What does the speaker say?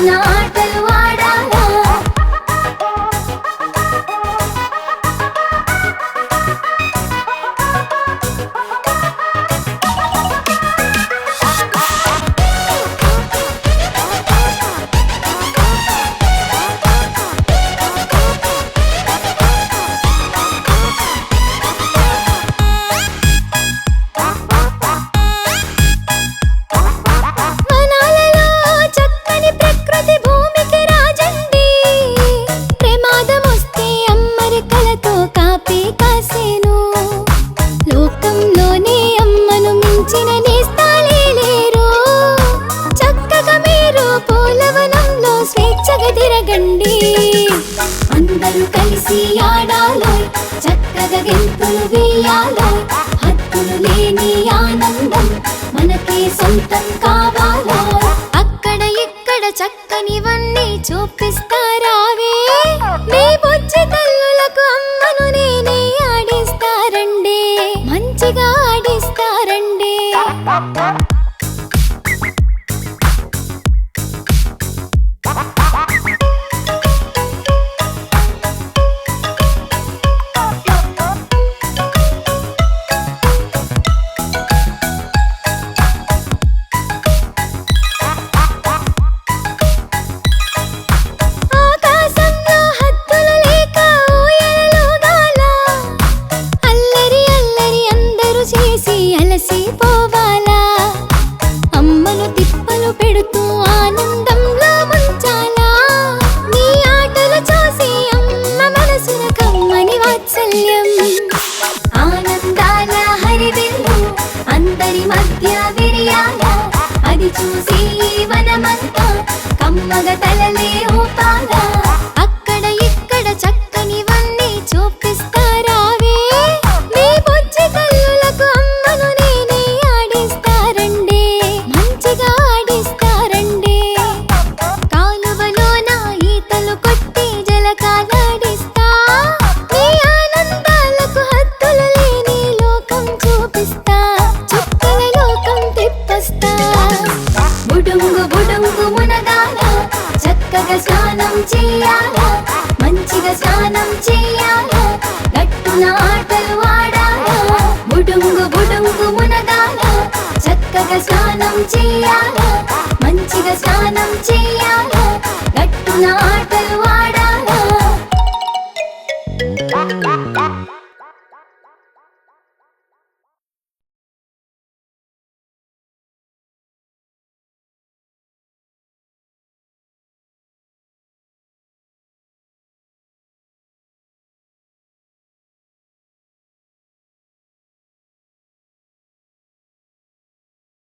గట్టున ఆటలు ఆడాలా అందరూ కలిసి ఆడాలోయ్ చక్కగా గెంతులు వేయాలోయ్ హద్దులు లేని ఆనందం మనకే సొంతం కావాలోయ్ అక్కడ ఇక్కడ చక్కనివన్నీ చూపిస్తారావే మీ బుజ్జి తల్లులకు అమ్మను నేనే ఆడిస్తారండి మంచిగా ఆడిస్తారండి పోవాలా అమ్మను తిప్పలు పెడుతూ ఆనందంలో ముంచాలా నీ ఆటలు చూసి అమ్మ మనసున కమ్మని వాత్సల్యం ఆనందాల హరివిల్లు అందరి మధ్య విరియాల అది చూసి వనమంతా కమ్మగ తలలే ఊపాలా అక్కడ ఇక్కడ చక్కనివన్నీ చూపిస్తారావే మీ బుజ్జి తల్లులకు అమ్మను నేనే ఆడిస్తారండి మంచిగా ఆడిస్తారండి కాలువలోన ఈతలు కొట్టి జలకాలాడిస్తా మీ ఆనందాలకు హద్దులు లేని లోకం చూపిస్తా చుక్కల లోకం తిప్పస్తా బుడుంగు బుడుంగు మునగాల చక్కగా స్నానం చెయ్యాలా మంచిగా స్నానం చెయ్యాలా గట్టున ఆటలు ఆడాలా బుడుంగు బుడుంగు మునగాల చక్కగా స్నానం చెయ్యాలా మంచిగా స్నానం చెయ్యాలా